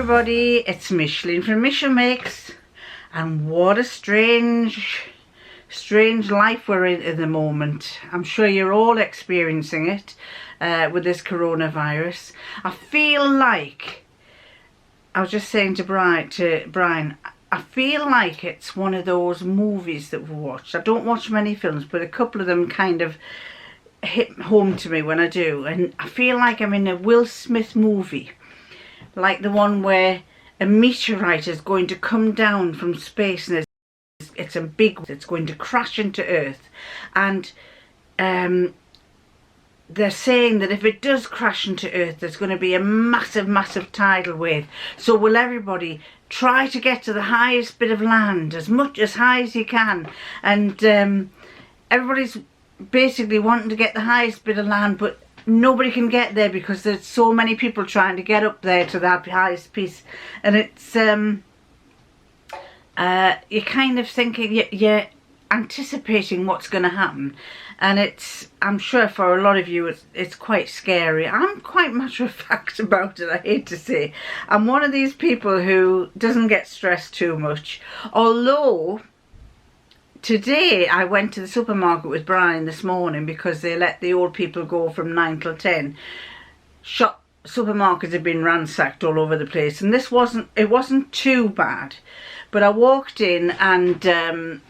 everybody, it's Micheline from Michel Makes, and what a strange life we're in at the moment. I'm sure you're all experiencing it with this coronavirus. I feel like, I was just saying to Brian, I feel like it's one of those movies that we watch. I don't watch many films, but a couple of them kind of hit home to me when I do, and I feel like I'm in a Will Smith movie. Like the one where a meteorite is going to come down from space and it's a big, it's going to crash into Earth, and they're saying that if it does crash into Earth, there's going to be a massive tidal wave. So will everybody try to get to the highest bit of land, as high as you can, and everybody's basically wanting to get the highest bit of land, but nobody can get there because there's so many people trying to get up there to that highest piece. And it's you're kind of thinking, you're anticipating what's going to happen, and I'm sure for a lot of you it's quite scary. I'm quite matter of fact about it, I hate to say. I'm one of these people who doesn't get stressed too much, although today I went to the supermarket with Brian this morning because they let the old people go from 9 till 10. Supermarkets have been ransacked all over the place, and it wasn't too bad. But I walked in, and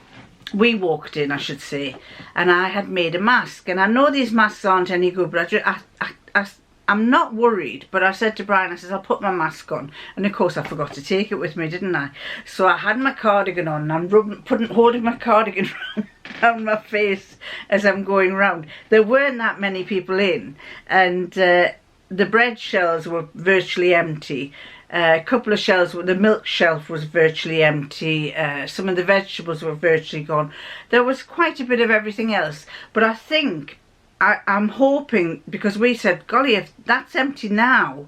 we walked in, I should say, and I had made a mask. And I know these masks aren't any good, but I'm not worried. But I said to Brian, I said, I'll put my mask on. And of course I forgot to take it with me, didn't I? So I had my cardigan on, and I'm holding my cardigan around my face as I'm going round. There weren't that many people in, and the bread shelves were virtually empty. A couple of shelves, the milk shelf was virtually empty. Some of the vegetables were virtually gone. There was quite a bit of everything else. But I think, I'm hoping, because we said, golly, if that's empty now,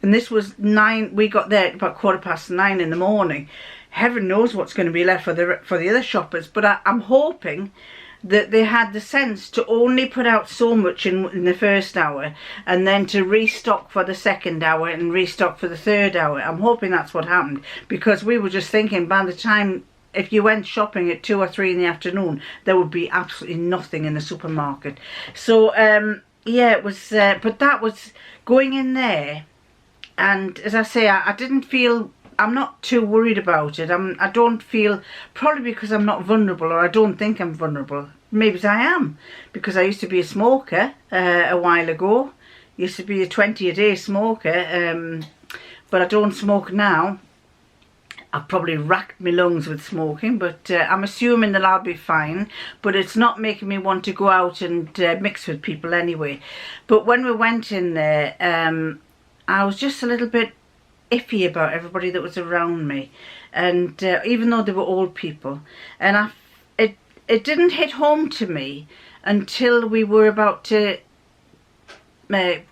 and this was 9, we got there at about 9:15 in the morning, heaven knows what's going to be left for the other shoppers. But I'm hoping that they had the sense to only put out so much in the first hour, and then to restock for the second hour and restock for the third hour. I'm hoping that's what happened, because we were just thinking by the time, if you went shopping at 2 or 3 in the afternoon, there would be absolutely nothing in the supermarket. So yeah, it was but that was going in there, and as I say, I didn't feel, I'm not too worried about it. I don't feel, probably because I'm not vulnerable, or I don't think I'm vulnerable. Maybe I am, because I used to be a smoker a while ago. Used to be a 20 a day smoker, but I don't smoke now. I've probably racked my lungs with smoking, but I'm assuming that I'll be fine. But it's not making me want to go out and mix with people anyway. But when we went in there, I was just a little bit iffy about everybody that was around me, and even though they were old people, and it didn't hit home to me until we were about to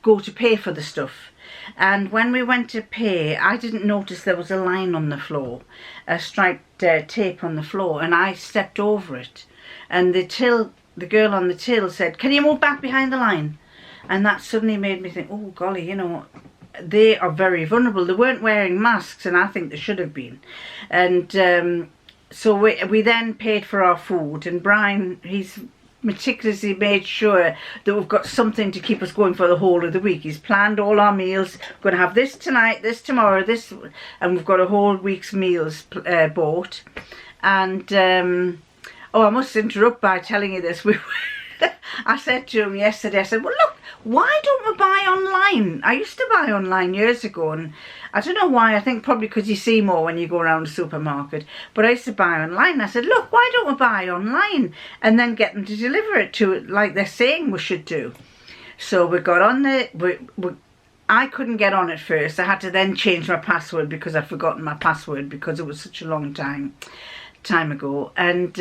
go to pay for the stuff. And when we went to pay, I didn't notice there was a line on the floor, a striped tape on the floor, and I stepped over it, and the girl on the till said, can you move back behind the line? And that suddenly made me think, oh golly, you know, they are very vulnerable. They weren't wearing masks, and I think they should have been. And so we then paid for our food, and Brian, he's meticulously made sure that we've got something to keep us going for the whole of the week. He's planned all our meals. We're going to have this tonight, this tomorrow, this, and we've got a whole week's meals bought. And oh, I must interrupt by telling you this. I said to him yesterday, I said, well look, why don't we buy online? I used to buy online years ago, and I don't know why. I think probably because you see more when you go around the supermarket. But I used to buy online. I said, look, why don't we buy online and then get them to deliver it to it like they're saying we should do? So we got on there. I couldn't get on at first. I had to then change my password because I'd forgotten my password because it was such a long time ago. And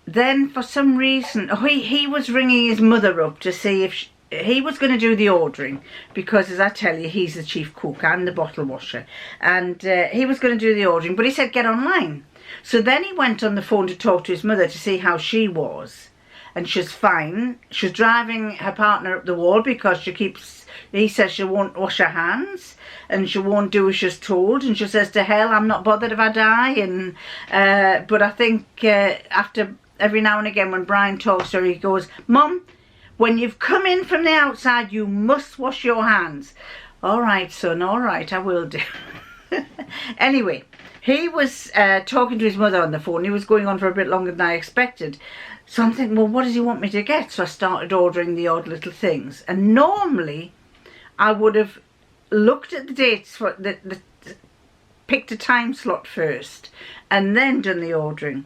then for some reason, he was ringing his mother up to see if he was going to do the ordering, because as I tell you, he's the chief cook and the bottle washer, and he was going to do the ordering, but he said get online. So then he went on the phone to talk to his mother to see how she was, and she's fine. She's driving her partner up the wall because he says she won't wash her hands and she won't do as she's told, and she says, to hell, I'm not bothered if I die. And but I think after every now and again when Brian talks to her, he goes, Mum, when you've come in from the outside, you must wash your hands. All right, son, all right, I will do. Anyway, he was talking to his mother on the phone. He was going on for a bit longer than I expected. So I'm thinking, well, what does he want me to get? So I started ordering the odd little things. And normally, I would have looked at the dates, for picked a time slot first, and then done the ordering.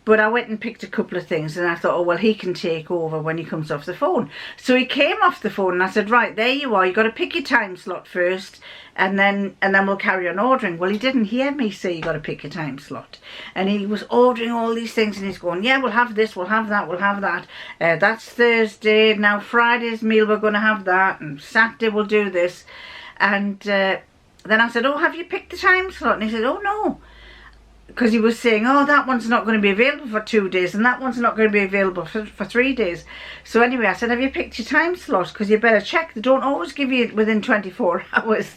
But I went and picked a couple of things, and I thought, oh, well, he can take over when he comes off the phone. So he came off the phone, and I said, right, there you are. You've got to pick your time slot first, and then we'll carry on ordering. Well, he didn't hear me say you got to pick your time slot. And he was ordering all these things, and he's going, yeah, we'll have this, we'll have that, we'll have that. That's Thursday. Now Friday's meal, we're going to have that, and Saturday we'll do this. And then I said, oh, have you picked the time slot? And he said, oh, no. Because he was saying, oh, that one's not going to be available for 2 days and that one's not going to be available for 3 days. So anyway, I said, have you picked your time slot? Because you better check. They don't always give you it within 24 hours.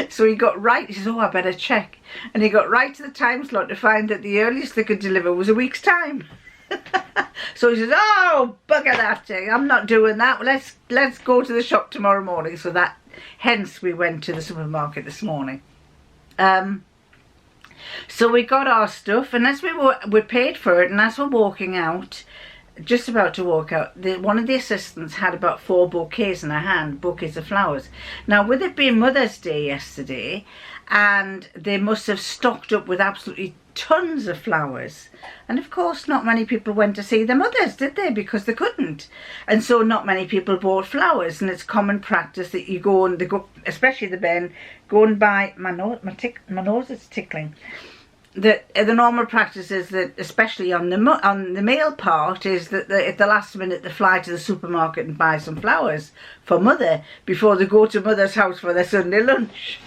So he got right. He says, oh, I better check. And he got right to the time slot to find that the earliest they could deliver was a week's time. So he says, oh, bugger that thing. I'm not doing that. Let's go to the shop tomorrow morning. So hence we went to the supermarket this morning. So we got our stuff, and as we paid for it, and as we're walking out, just about to walk out, one of the assistants had about 4 bouquets in her hand, bouquets of flowers. Now, with it being Mother's Day yesterday, and they must have stocked up with absolutely tons of flowers, and of course not many people went to see their mothers, did they, because they couldn't, and so not many people bought flowers. And it's common practice that you go and especially the men, go and buy, my nose is tickling. The normal practice is that, especially on the male part, is that at the last minute they fly to the supermarket and buy some flowers for Mother before they go to Mother's house for their Sunday lunch.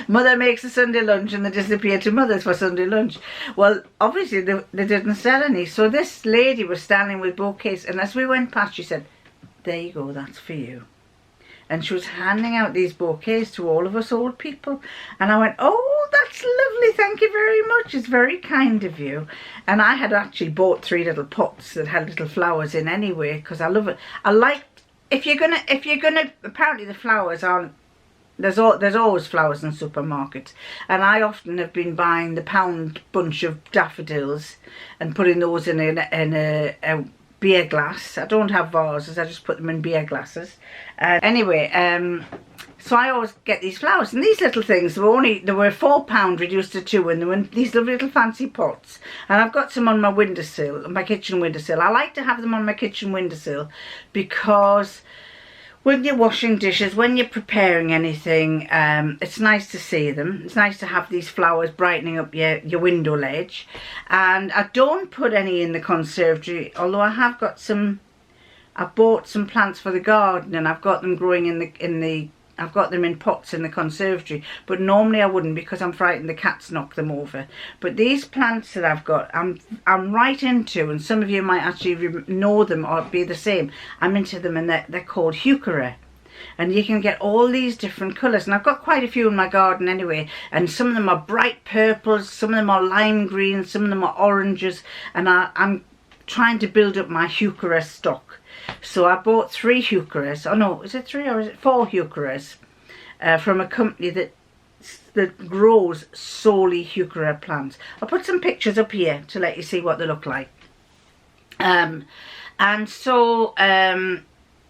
Mother makes a Sunday lunch and they disappear to Mother's for Sunday lunch. Well, obviously they didn't sell any. So this lady was standing with bouquets, and as we went past, she said, there you go, that's for you. And she was handing out these bouquets to all of us old people. And I went, oh, that's lovely, thank you very much. It's very kind of you. And I had actually bought 3 little pots that had little flowers in anyway, because I love it. I like, if you're gonna, apparently the flowers aren't, there's always flowers in supermarkets. And I often have been buying the pound bunch of daffodils and putting those in a beer glass. I don't have vases, I just put them in beer glasses. Anyway, so I always get these flowers, and these little things they were £4 reduced to 2, and they were in these lovely little fancy pots. And I've got some on my windowsill, my kitchen windowsill. I like to have them on my kitchen windowsill because when you're washing dishes, when you're preparing anything, it's nice to see them. It's nice to have these flowers brightening up your window ledge. And I don't put any in the conservatory, although I have got some. I bought some plants for the garden, and I've got them growing I've got them in pots in the conservatory, but normally I wouldn't because I'm frightened the cats knock them over. But these plants that I've got, I'm right into, and some of you might actually know them or be the same. I'm into them, and they're called heuchera. And you can get all these different colours, and I've got quite a few in my garden anyway, and some of them are bright purples, some of them are lime green, some of them are oranges, and I'm trying to build up my heuchera stock. So I bought 3 heucheras. Oh no, is it 3 or is it 4 heucheras from a company that grows solely heuchera plants. I'll put some pictures up here to let you see what they look like. And so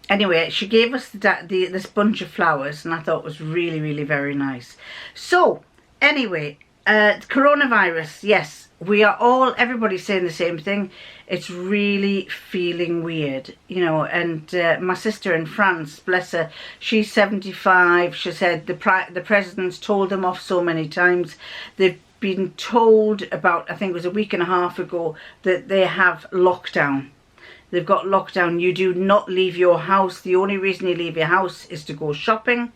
anyway, she gave us this bunch of flowers, and I thought it was really, really very nice. So anyway, coronavirus, yes. Everybody's saying the same thing. It's really feeling weird, you know, and my sister in France, bless her, she's 75. She said the president's told them off so many times. They've been told about, I think it was a week and a half ago, that they have lockdown. They've got lockdown. You do not leave your house. The only reason you leave your house is to go shopping.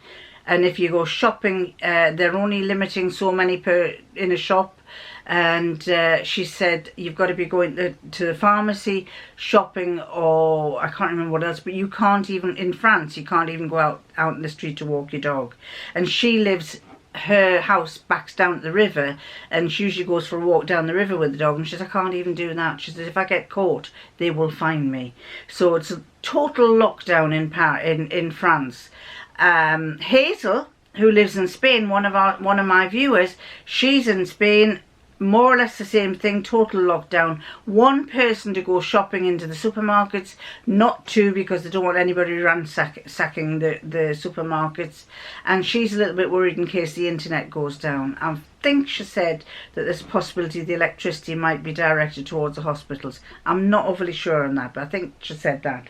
and if you go shopping, they're only limiting so many per in a shop. And she said you've got to be going to the pharmacy, shopping, or I can't remember what else, but you can't even, in France, you can't even go out in the street to walk your dog. And she lives, her house backs down to the river, and she usually goes for a walk down the river with the dog, and she says, I can't even do that. She says, if I get caught, they will find me. So it's a total lockdown in France. Hazel, who lives in Spain, one of my viewers, she's in Spain. More or less the same thing, total lockdown. One person to go shopping into the supermarkets, not two, because they don't want anybody ransacking the supermarkets. And she's a little bit worried in case the internet goes down. I think she said that there's a possibility the electricity might be directed towards the hospitals. I'm not overly sure on that, but I think she said that.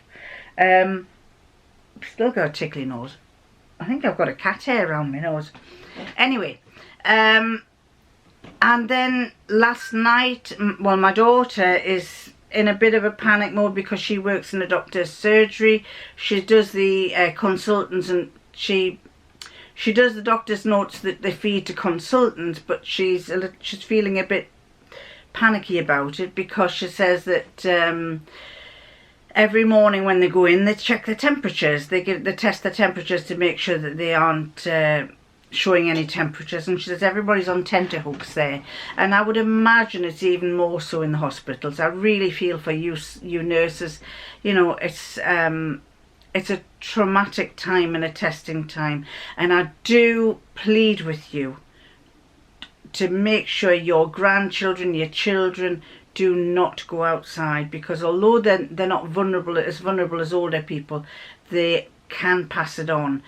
Still got a tickly nose. I think I've got a cat hair around my nose. Anyway, and then last night, well, my daughter is in a bit of a panic mode because she works in a doctor's surgery. She does the consultants, and she does the doctor's notes that they feed to consultants, but she's feeling a bit panicky about it because she says that every morning when they go in, they check their temperatures. They test their temperatures to make sure that they aren't showing any temperatures, and she says everybody's on tenterhooks there, and I would imagine it's even more so in the hospitals. I really feel for you nurses. You know, it's a traumatic time and a testing time, and I do plead with you to make sure your grandchildren, your children, do not go outside, because although they're not vulnerable as older people, they can pass it on.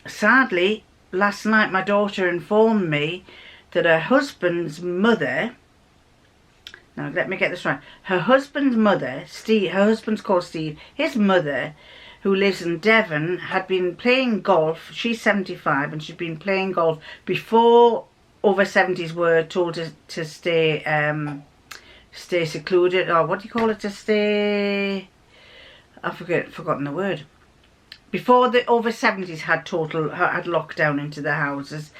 Sadly, last night my daughter informed me that her husband's mother, now let me get this right, her husband's mother, Steve, her husband's called Steve, his mother, who lives in Devon, had been playing golf. She's 75 and she'd been playing golf before over 70s were told to stay secluded, or what do you call it, to stay, I've forgotten the word. Before the over 70s had lockdown into their houses,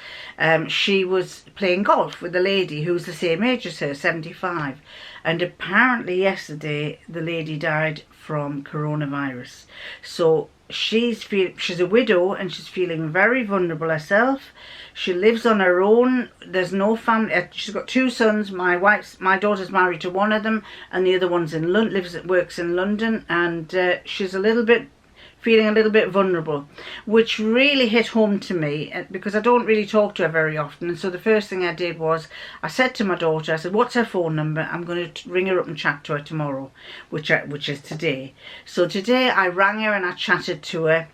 she was playing golf with a lady who's the same age as her, 75. And apparently yesterday the lady died from coronavirus. So she's a widow and she's feeling very vulnerable herself. She lives on her own. There's no family. She's got two sons. My daughter's married to one of them, and the other one's in London, works in London, and she's feeling a little bit vulnerable, which really hit home to me because I don't really talk to her very often. And so the first thing I did was I said to my daughter, I said, what's her phone number? I'm going to ring her up and chat to her tomorrow, which is today. So today I rang her and I chatted to her,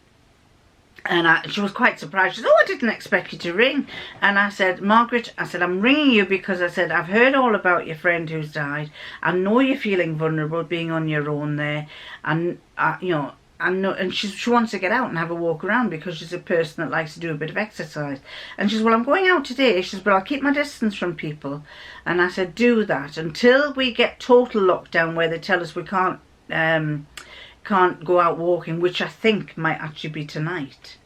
and she was quite surprised. She said, oh, I didn't expect you to ring. And I said, Margaret, I said, I'm ringing you because I said, I've heard all about your friend who's died. I know you're feeling vulnerable being on your own there, and you know, and she wants to get out and have a walk around because she's a person that likes to do a bit of exercise. And she says, well, I'm going out today. She says, but I'll keep my distance from people. And I said, do that until we get total lockdown where they tell us we can't go out walking, which I think might actually be tonight,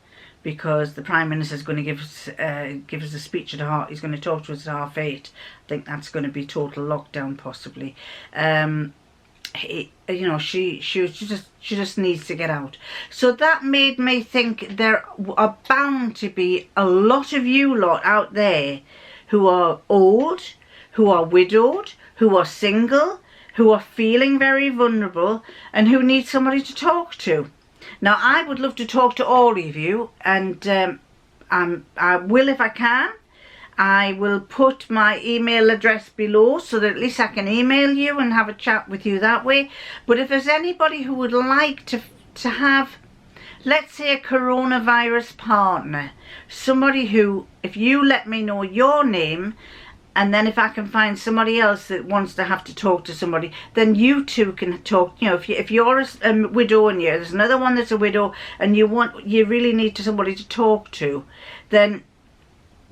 because the Prime Minister is going to give us a speech at he's going to talk to us at 8:30. I think that's going to be total lockdown possibly. You know, she just needs to get out. So that made me think there are bound to be a lot of you lot out there who are old, who are widowed, who are single, who are feeling very vulnerable, and who need somebody to talk to. Now, I would love to talk to all of you, and I will if I can. I will put my email address below so that at least I can email you and have a chat with you that way. But if there's anybody who would like to have, let's say, a coronavirus partner, somebody who, if you let me know your name, and then if I can find somebody else that wants to have to talk to somebody, then you two can talk. You know, if you're a widow and there's another one that's a widow and you really need somebody to talk to, then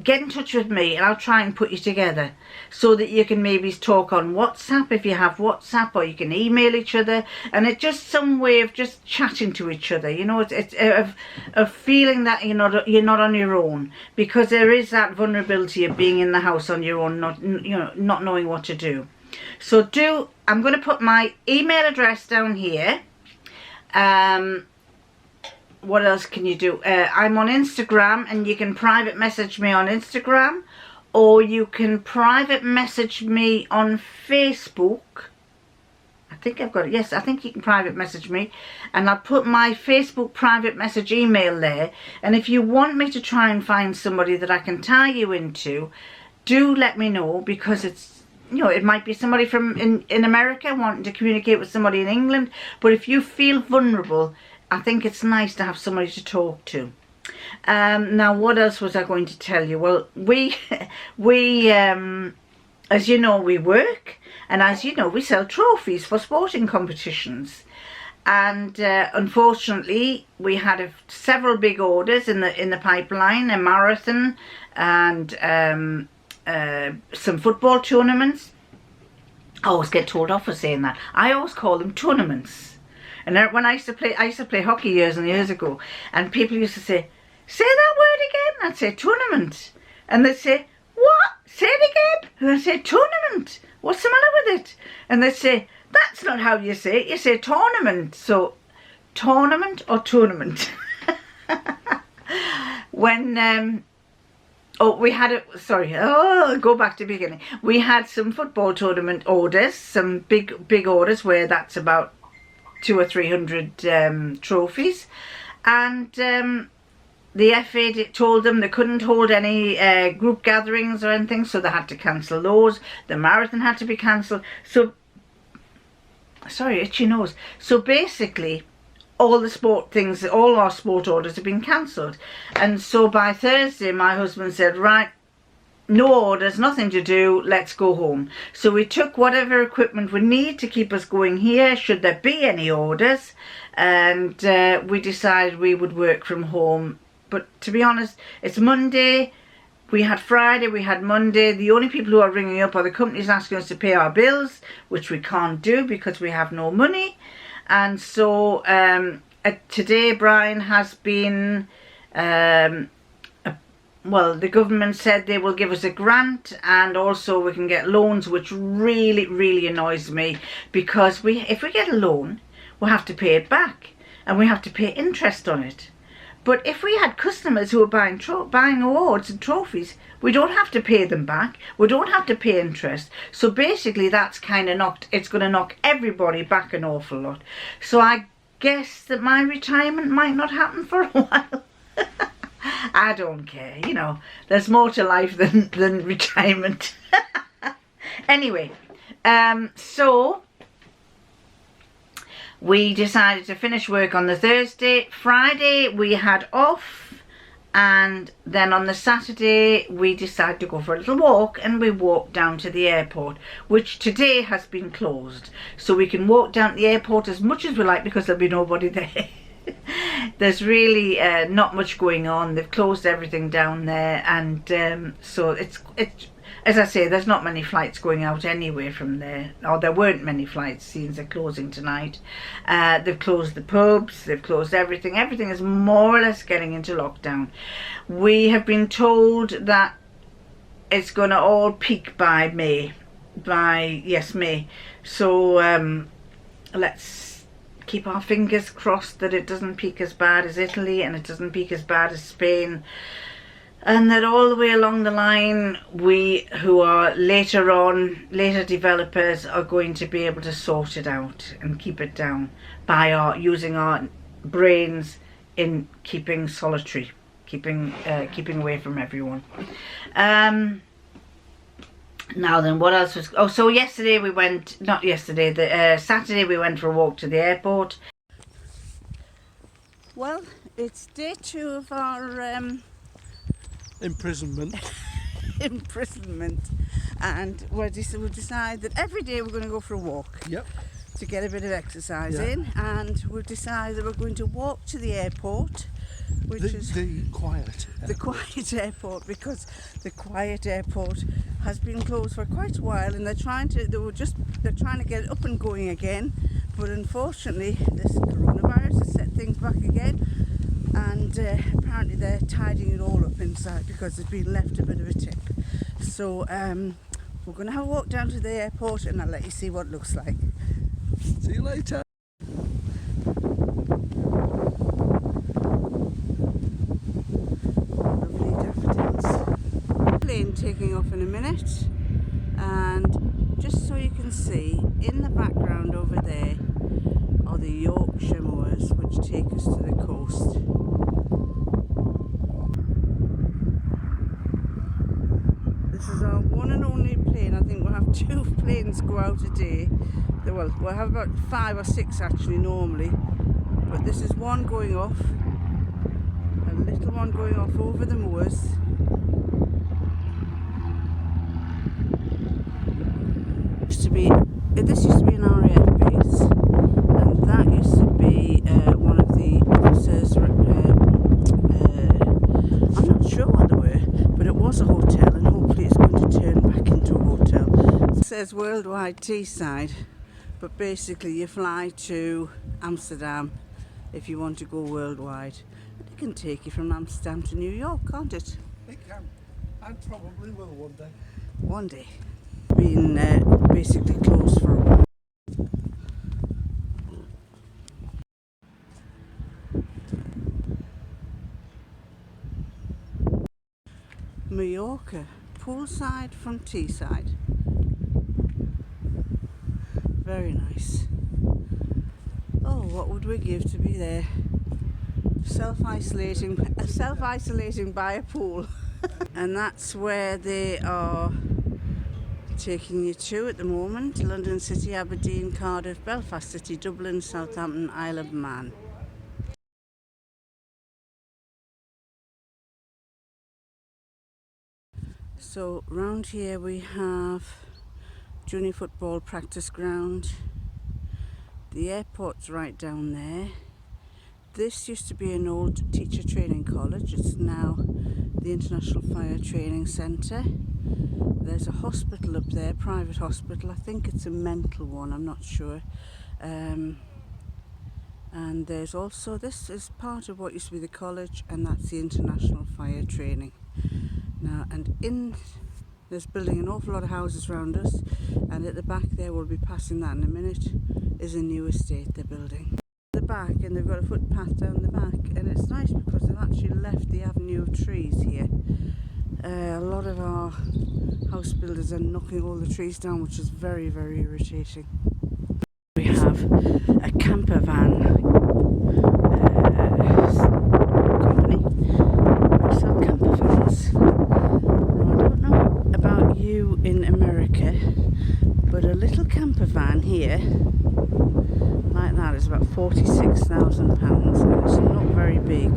get in touch with me and I'll try and put you together so that you can maybe talk on WhatsApp if you have WhatsApp, or you can email each other, and it's just some way of just chatting to each other. You know, it's a feeling that you're not on your own, because there is that vulnerability of being in the house on your own, not knowing what to do. So I'm going to put my email address down here. What else can you do? I'm on Instagram, and you can private message me on Instagram, or you can private message me on Facebook. I think I've got it. Yes, I think you can private message me, and I'll put my Facebook private message email there. And if you want me to try and find somebody that I can tie you into, do let me know, because it's, you know, it might be somebody from in America wanting to communicate with somebody in England. But if you feel vulnerable, I think it's nice to have somebody to talk to. Now, what else was I going to tell you? Well, we as you know, we work, and as you know, we sell trophies for sporting competitions. And unfortunately, we had several big orders in the pipeline: a marathon and some football tournaments. I always get told off for saying that. I always call them tournaments. And when I used to play hockey years and years ago, and people used to say that word again. I'd say tournament, and they'd say, what? Say it again. And I'd say tournament. What's the matter with it? And they'd say, that's not how you say it. You say tournament. So tournament or tournament. When we had go back to the beginning. We had some football tournament orders, some big orders where that's about 200 or 300 trophies, and the FA told them they couldn't hold any group gatherings or anything, so they had to cancel those. The marathon had to be cancelled. So, sorry, itchy nose. So basically, all the sport things, all our sport orders have been cancelled. And so by Thursday, my husband said, right, no orders, nothing to do, let's go home. So we took whatever equipment we need to keep us going here, should there be any orders, and we decided we would work from home. But to be honest, it's Monday, we had Friday, we had Monday. The only people who are ringing up are the companies asking us to pay our bills, which we can't do because we have no money. And so today Brian has been well, the government said they will give us a grant, and also we can get loans, which really annoys me, because if we get a loan, we'll have to pay it back, and we have to pay interest on it. But if we had customers who are buying awards and trophies, we don't have to pay them back. We don't have to pay interest. So basically, that's kind of it's going to knock everybody back an awful lot. So I guess that my retirement might not happen for a while. I don't care, you know, there's more to life than retirement. Anyway, so we decided to finish work on the Thursday. Friday we had off, and then on the Saturday we decided to go for a little walk, and we walked down to the airport, which today has been closed. So we can walk down to the airport as much as we like, because there'll be nobody there. There's really not much going on. They've closed everything down there, and so it's as I say, there's not many flights going out anyway from there, or there weren't many flights since they're closing tonight. They've closed the pubs, they've closed everything. Everything is more or less getting into lockdown. We have been told that it's going to all peak by May. May. So let's keep our fingers crossed that it doesn't peak as bad as Italy, and it doesn't peak as bad as Spain, and that all the way along the line, we who are later developers are going to be able to sort it out and keep it down by using our brains in keeping solitary, keeping away from everyone. Now then, what else was... Oh, so yesterday we went... Not yesterday, Saturday we went for a walk to the airport. Well, it's day 2 of our... imprisonment. imprisonment. And we've decided that every day we're going to go for a walk. Yep. To get a bit of exercise in. And we've decided that we're going to walk to the airport which is the quiet airport. The quiet airport, because the quiet airport has been closed for quite a while, and they're trying to get it up and going again, but unfortunately this coronavirus has set things back again, and apparently they're tidying it all up inside because it's been left a bit of a tip. So we're going to have a walk down to the airport and I'll let you see what it looks like. See you later. Lovely daffodils. Plane taking off in a minute, and just so you can see, in the background over there are the Yorkshire moors, which take us to the coast. This is our one and only plane. I think we'll have 2 planes go out a day. Well, we'll have about 5 or 6 actually normally, but this is one going off, a little one going off over the moors. This used to be an RAF base, and that used to be one of the officers. I'm not sure what they were, but it was a hotel, and hopefully it's going to turn back into a hotel. It says Worldwide Teesside, but basically you fly to Amsterdam if you want to go worldwide. And it can take you from Amsterdam to New York, can't it? It can, and probably will one day. One day. Been basically closed for a while. Mallorca, poolside from Teesside. Very nice. Oh, what would we give to be there? Self-isolating by a pool. And that's where they are taking you to at the moment. London City, Aberdeen, Cardiff, Belfast City, Dublin, Southampton, Isle of Man. So round here we have junior football practice ground. The airport's right down there. This used to be an old teacher training college. It's now the International Fire Training Centre. There's a hospital up there, private hospital. I think it's a mental one, I'm not sure. And there's also, this is part of what used to be the college, and that's the International Fire Training. Now, and there's building an awful lot of houses around us, and at the back there, we'll be passing that in a minute, is a new estate they're building. The back, and they've got a footpath down the back, and it's nice because they've actually left the avenue of trees here. A lot of our house builders are knocking all the trees down, which is very, very irritating. We have a camper van company. We sell camper vans. Now, I don't know about you in America, but a little camper van here, like that, is about £46,000, and it's not very big.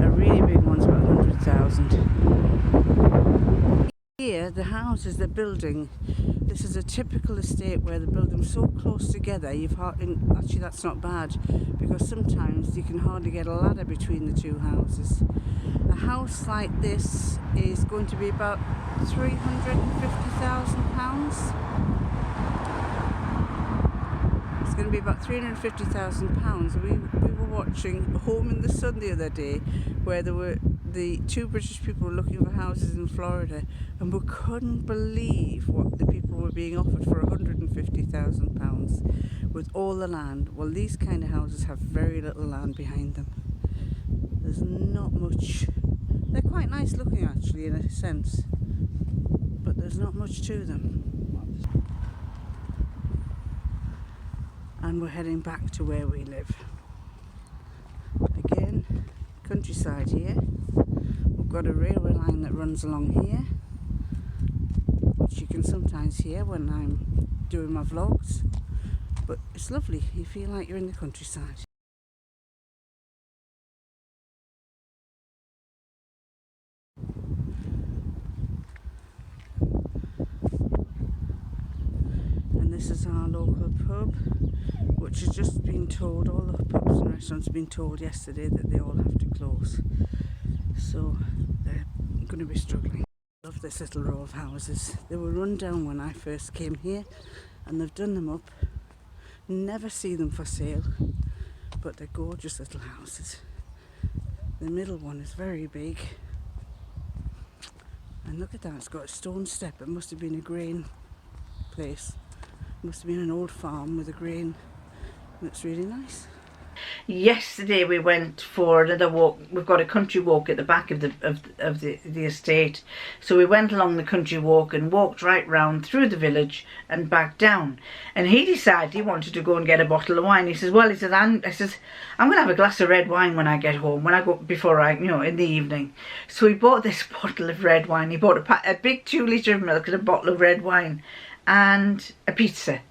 A really big one's about 100,000. Here, the houses they're building, this is a typical estate where they're building so close together. Actually, that's not bad, because sometimes you can hardly get a ladder between the 2 houses. A house like this is going to be about £350,000. It's going to be about £350,000. We were watching Home in the Sun the other day, where there were the 2 British people were looking for houses in Florida, and we couldn't believe what the people were being offered for £150,000 with all the land. Well, these kind of houses have very little land behind them. There's not much. They're quite nice looking actually, in a sense, but there's not much to them. And we're heading back to where we live. Again, countryside here. We've got a railway line that runs along here, which you can sometimes hear when I'm doing my vlogs, but it's lovely. You feel like you're in the countryside. And this is our local pub, which has just been told, all the pubs and restaurants have been told yesterday that they all have to close. So they're going to be struggling. I love this little row of houses. They were run down when I first came here, and they've done them up. Never see them for sale, but they're gorgeous little houses. The middle one is very big, and look at that, it's got a stone step. It must have been a grain place. It must have been an old farm with a grain. Looks really nice. Yesterday we went for another walk. We've got a country walk at the back of the estate, so we went along the country walk and walked right round through the village and back down. And he decided he wanted to go and get a bottle of wine. He says, "Well," he says, I'm going to have a glass of red wine when I get home, when I go before I, in the evening." So he bought this bottle of red wine. He bought a big 2 litre of milk and a bottle of red wine and a pizza.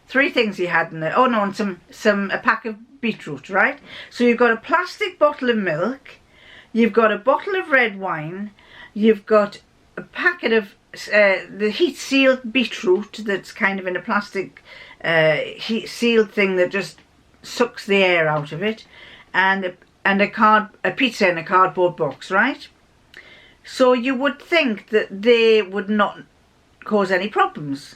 3 things he had in there. Oh no, and a pack of beetroot, right? So you've got a plastic bottle of milk, you've got a bottle of red wine, you've got a packet of the heat sealed beetroot that's kind of in a plastic heat sealed thing that just sucks the air out of it, and a pizza in a cardboard box, right? So you would think that they would not cause any problems.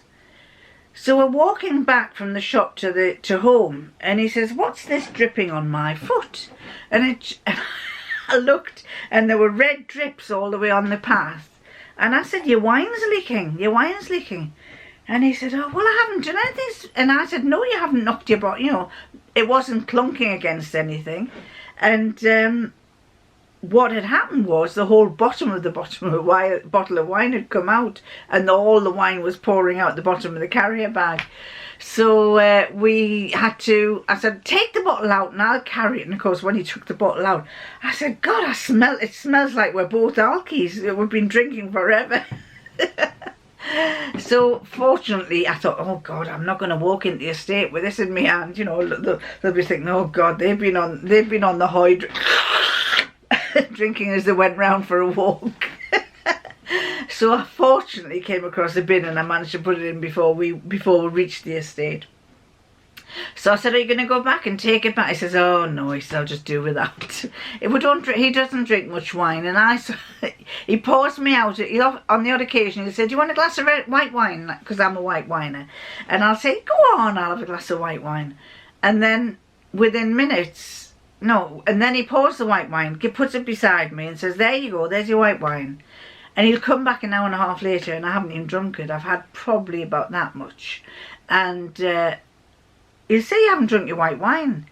So we're walking back from the shop to home, and he says, "What's this dripping on my foot?" And I looked, and there were red drips all the way on the path. And I said, "Your wine's leaking, your wine's leaking." And he said, "Oh, well, I haven't done anything." And I said, "No, you haven't knocked your bottle, it wasn't clunking against anything." And what had happened was the whole bottom of the bottle of wine had come out, and all the wine was pouring out the bottom of the carrier bag. So we had to, I said, "Take the bottle out and I'll carry it." And of course, when he took the bottle out, I said, "God, it smells like we're both alkies. We've been drinking forever." So fortunately I thought, "Oh God, I'm not going to walk into the estate with this in my hand." They'll be thinking, "Oh God, they've been on the high drinking as they went round for a walk." So I fortunately came across a bin, and I managed to put it in before we reached the estate. So I said, "Are you going to go back and take it back?" He says, "Oh no," he says, "I'll just do without." He doesn't drink much wine, and he pours me out. On the odd occasion he said, "Do you want a glass of white wine?" Because I'm a white winer, and I'll say, "Go on, I'll have a glass of white wine." And then within minutes, no, and then he pours the white wine, puts it beside me and says, "There you go, there's your white wine." And he'll come back an hour and a half later, and I haven't even drunk it. I've had probably about that much. And he'll say, "You haven't drunk your white wine."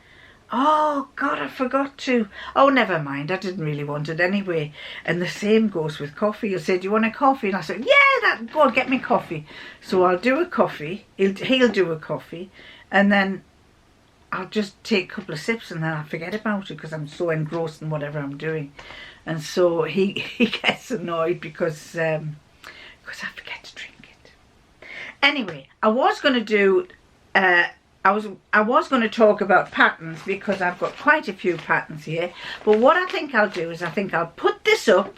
"Oh God, I forgot to." "Oh, never mind, I didn't really want it anyway." And the same goes with coffee. He'll say, "Do you want a coffee?" And I said, "Yeah, go on, get me coffee." So I'll do a coffee, he'll do a coffee, and then I'll just take a couple of sips, and then I'll forget about it because I'm so engrossed in whatever I'm doing. And so he gets annoyed because I forget to drink it. Anyway, I was going to do I was going to talk about patterns because I've got quite a few patterns here. But what I think I'll do is I'll put this up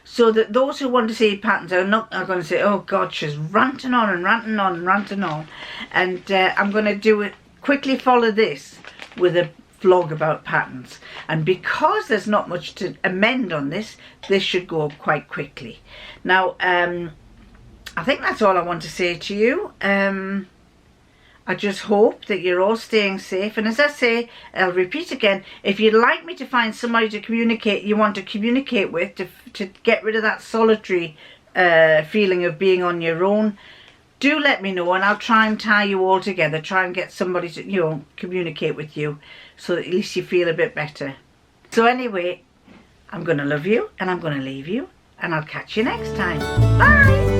so that those who want to see patterns are going to say, "Oh God, she's ranting on and ranting on and ranting on." And I'm going to do it. Quickly follow this with a vlog about patterns, and because there's not much to amend on this should go up quite quickly. Now I think that's all I want to say to you. I just hope that you're all staying safe, and as I say, I'll repeat again, if you'd like me to find somebody you want to communicate with to get rid of that solitary feeling of being on your own, do let me know, and I'll try and tie you all together, try and get somebody to communicate with you so that at least you feel a bit better. So anyway, I'm going to love you, and I'm going to leave you, and I'll catch you next time. Bye!